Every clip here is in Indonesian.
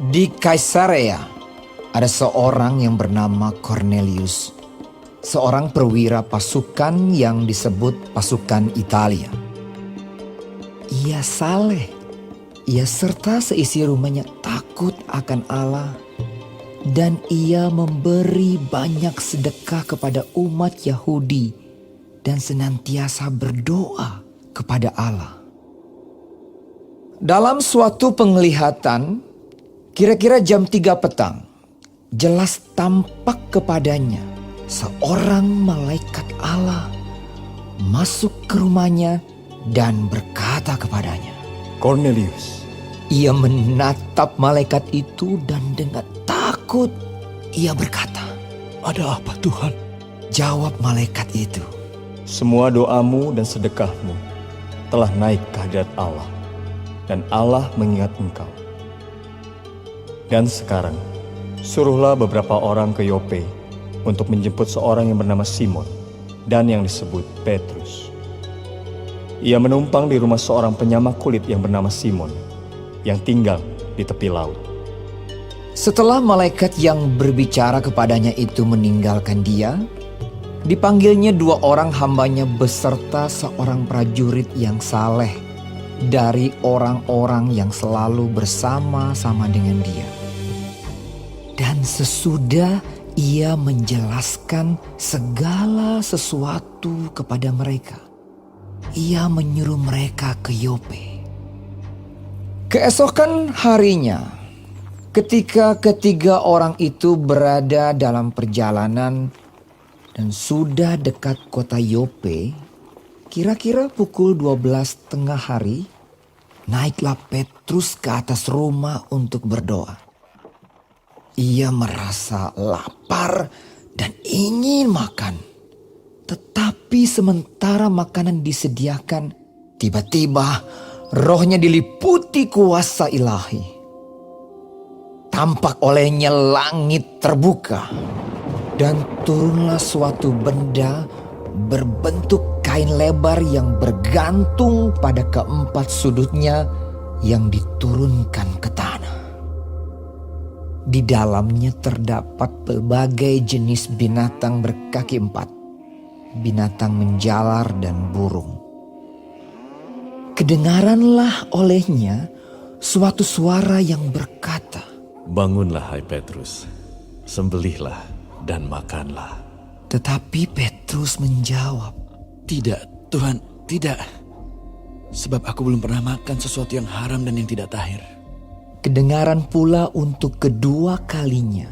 Di Kaisarea ada seorang yang bernama Cornelius, seorang perwira pasukan yang disebut pasukan Italia. Ia saleh, ia serta seisi rumahnya takut akan Allah, dan ia memberi banyak sedekah kepada umat Yahudi dan senantiasa berdoa kepada Allah. Dalam suatu penglihatan, kira-kira jam 3 petang, jelas tampak kepadanya seorang malaikat Allah masuk ke rumahnya dan berkata kepadanya, Cornelius. Ia menatap malaikat itu dan dengan takut ia berkata, Ada apa Tuhan? Jawab malaikat itu, Semua doamu dan sedekahmu telah naik ke hadirat Allah, dan Allah mengingat engkau. Dan sekarang, suruhlah beberapa orang ke Yope untuk menjemput seorang yang bernama Simon dan yang disebut Petrus. Ia menumpang di rumah seorang penyamak kulit yang bernama Simon, yang tinggal di tepi laut. Setelah malaikat yang berbicara kepadanya itu meninggalkan dia, dipanggilnya 2 orang hambanya beserta seorang prajurit yang saleh dari orang-orang yang selalu bersama-sama dengan dia. Dan sesudah ia menjelaskan segala sesuatu kepada mereka, ia menyuruh mereka ke Yope. Keesokan harinya, ketika ketiga orang itu berada dalam perjalanan dan sudah dekat kota Yope, kira-kira pukul 12 tengah hari, naiklah Petrus ke atas rumah untuk berdoa. Ia merasa lapar dan ingin makan. Tetapi sementara makanan disediakan, tiba-tiba rohnya diliputi kuasa ilahi. Tampak olehnya langit terbuka, dan turunlah suatu benda berbentuk kain lebar yang bergantung pada keempat sudutnya yang diturunkan ke tanah. Di dalamnya terdapat berbagai jenis binatang berkaki 4, binatang menjalar dan burung. Kedengaranlah olehnya suatu suara yang berkata, Bangunlah hai Petrus, sembelihlah dan makanlah. Tetapi Petrus menjawab, Tidak, Tuhan, tidak. Sebab aku belum pernah makan sesuatu yang haram dan yang tidak tahir. Kedengaran pula untuk kedua kalinya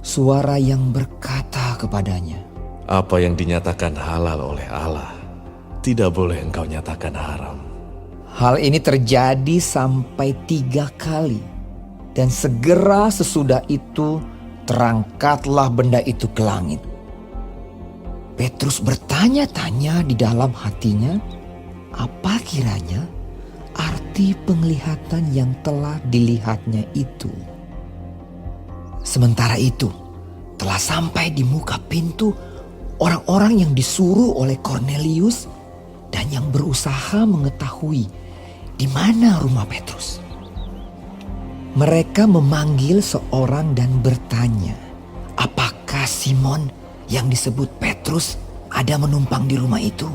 suara yang berkata kepadanya, Apa yang dinyatakan halal oleh Allah, tidak boleh engkau nyatakan haram. Hal ini terjadi sampai 3 kali, dan segera sesudah itu terangkatlah benda itu ke langit. Petrus bertanya-tanya di dalam hatinya, apa kiranya arti penglihatan yang telah dilihatnya itu. Sementara itu, telah sampai di muka pintu orang-orang yang disuruh oleh Cornelius dan yang berusaha mengetahui di mana rumah Petrus. Mereka memanggil seorang dan bertanya, apakah Simon yang disebut Petrus ada menumpang di rumah itu?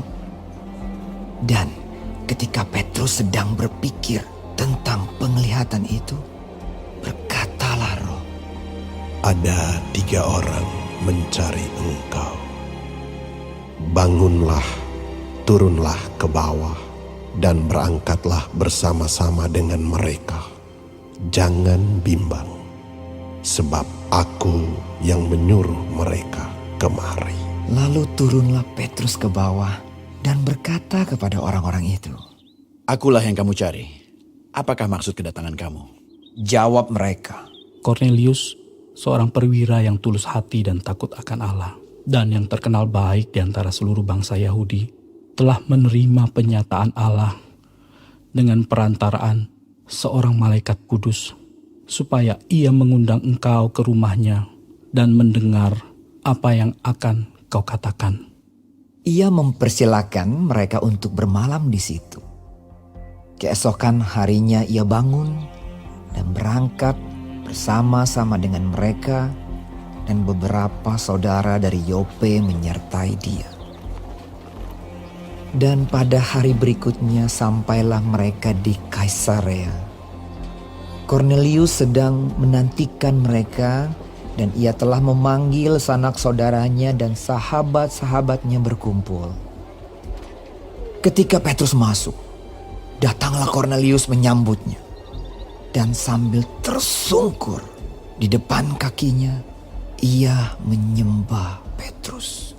Dan ketika Petrus sedang berpikir tentang penglihatan itu, berkatalah roh, Ada 3 orang mencari engkau. Bangunlah, turunlah ke bawah, dan berangkatlah bersama-sama dengan mereka. Jangan bimbang, sebab aku yang menyuruh mereka kemari. Lalu turunlah Petrus ke bawah dan berkata kepada orang-orang itu, Akulah yang kamu cari. Apakah maksud kedatangan kamu? Jawab mereka, Cornelius, seorang perwira yang tulus hati dan takut akan Allah, dan yang terkenal baik di antara seluruh bangsa Yahudi, telah menerima penyataan Allah dengan perantaraan seorang malaikat kudus, supaya ia mengundang engkau ke rumahnya dan mendengar apa yang akan kau katakan. Ia mempersilakan mereka untuk bermalam di situ. Keesokan harinya ia bangun dan berangkat bersama-sama dengan mereka, dan beberapa saudara dari Yope menyertai dia. Dan pada hari berikutnya sampailah mereka di Kaisarea. Kornelius sedang menantikan mereka, dan ia telah memanggil sanak saudaranya dan sahabat-sahabatnya berkumpul. Ketika Petrus masuk, datanglah Kornelius menyambutnya. Dan sambil tersungkur di depan kakinya, ia menyembah Petrus.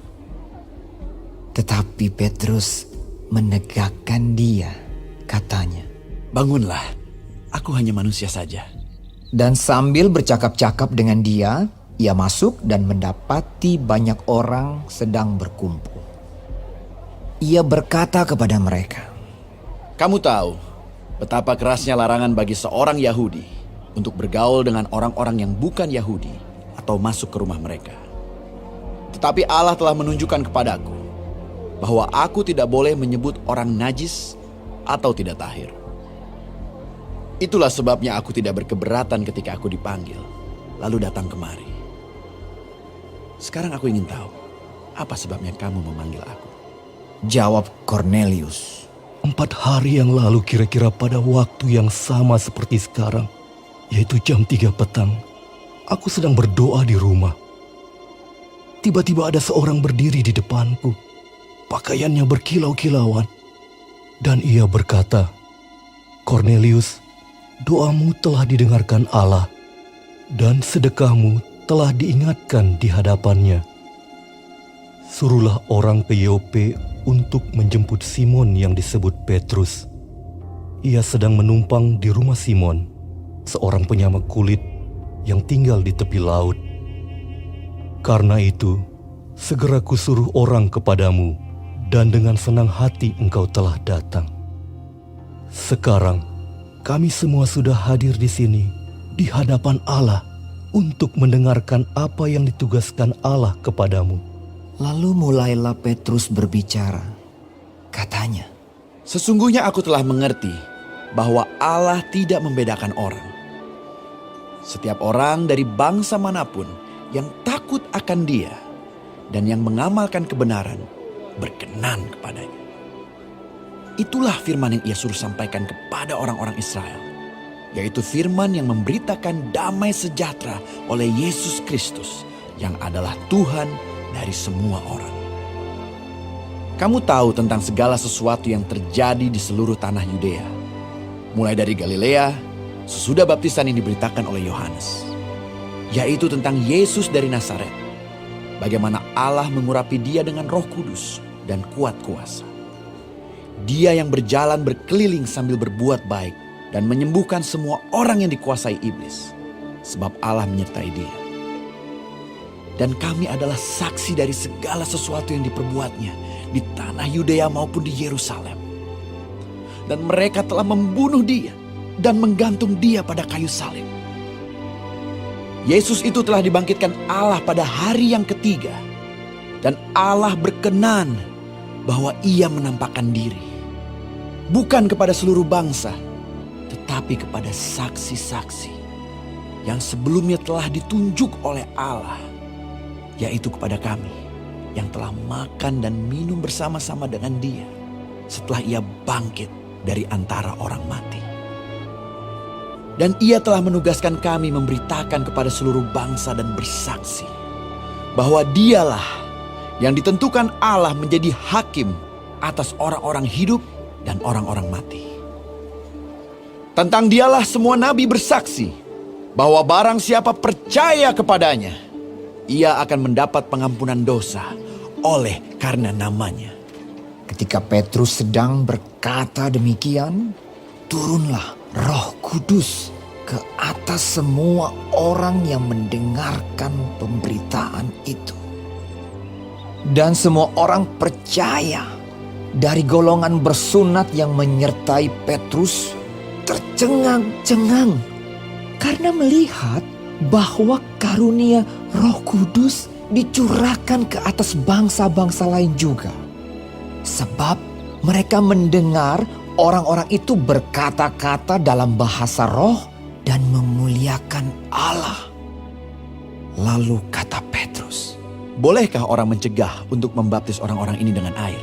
Tetapi Petrus menegakkan dia, katanya, Bangunlah, aku hanya manusia saja. dan sambil bercakap-cakap dengan dia, ia masuk dan mendapati banyak orang sedang berkumpul. Ia berkata kepada mereka, Kamu tahu betapa kerasnya larangan bagi seorang Yahudi untuk bergaul dengan orang-orang yang bukan Yahudi atau masuk ke rumah mereka. Tetapi Allah telah menunjukkan kepadaku bahwa aku tidak boleh menyebut orang najis atau tidak tahir. Itulah sebabnya aku tidak berkeberatan ketika aku dipanggil, lalu datang kemari. Sekarang aku ingin tahu, apa sebabnya kamu memanggil aku? jawab Kornelius. 4 hari yang lalu kira-kira pada waktu yang sama seperti sekarang, yaitu jam 3 petang, aku sedang berdoa di rumah. Tiba-tiba ada seorang berdiri di depanku, pakaiannya berkilau-kilauan, dan ia berkata, Kornelius, doamu telah didengarkan Allah, dan sedekahmu telah diingatkan di hadapannya. Suruhlah orang ke Yope untuk menjemput Simon yang disebut Petrus. Ia sedang menumpang di rumah Simon, seorang penyamak kulit yang tinggal di tepi laut. Karena itu, segera kusuruh orang kepadamu, dan dengan senang hati engkau telah datang. Sekarang, kami semua sudah hadir di sini, di hadapan Allah, untuk mendengarkan apa yang ditugaskan Allah kepadamu. Lalu mulailah Petrus berbicara. Katanya, Sesungguhnya aku telah mengerti bahwa Allah tidak membedakan orang. Setiap orang dari bangsa manapun yang takut akan Dia dan yang mengamalkan kebenaran berkenan kepadanya. Itulah firman yang Ia suruh sampaikan kepada orang-orang Israel, yaitu firman yang memberitakan damai sejahtera oleh Yesus Kristus yang adalah Tuhan dari semua orang. Kamu tahu tentang segala sesuatu yang terjadi di seluruh tanah Yudea, mulai dari Galilea sesudah baptisan yang diberitakan oleh Yohanes, yaitu tentang Yesus dari Nazaret, bagaimana Allah mengurapi Dia dengan Roh Kudus dan kuat kuasa. Dia yang berjalan berkeliling sambil berbuat baik dan menyembuhkan semua orang yang dikuasai iblis, sebab Allah menyertai Dia. Dan kami adalah saksi dari segala sesuatu yang diperbuatnya di tanah Yudea maupun di Yerusalem. Dan mereka telah membunuh Dia dan menggantung Dia pada kayu salib. Yesus itu telah dibangkitkan Allah pada hari yang ketiga. Dan Allah berkenan bahwa Ia menampakkan diri, bukan kepada seluruh bangsa, tetapi kepada saksi-saksi yang sebelumnya telah ditunjuk oleh Allah, yaitu kepada kami yang telah makan dan minum bersama-sama dengan Dia setelah Ia bangkit dari antara orang mati. Dan Ia telah menugaskan kami memberitakan kepada seluruh bangsa dan bersaksi bahwa Dialah yang ditentukan Allah menjadi hakim atas orang-orang hidup dan orang-orang mati. Tentang Dialah semua nabi bersaksi bahwa barang siapa percaya kepadanya, ia akan mendapat pengampunan dosa oleh karena namanya. ketika Petrus sedang berkata demikian, turunlah Roh Kudus ke atas semua orang yang mendengarkan pemberitaan itu. Dan semua orang percaya. Dari golongan bersunat yang menyertai Petrus tercengang-cengang karena melihat bahwa karunia Roh Kudus dicurahkan ke atas bangsa-bangsa lain juga. Sebab mereka mendengar orang-orang itu berkata-kata dalam bahasa roh dan memuliakan akan Allah. Lalu kata Petrus, Bolehkah orang mencegah untuk membaptis orang-orang ini dengan air?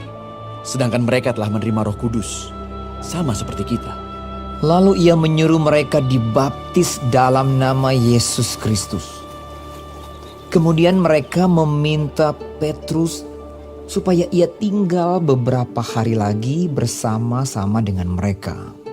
Sedangkan mereka telah menerima Roh Kudus, sama seperti kita. lalu ia menyuruh mereka dibaptis dalam nama Yesus Kristus. Kemudian mereka meminta Petrus supaya ia tinggal beberapa hari lagi bersama-sama dengan mereka.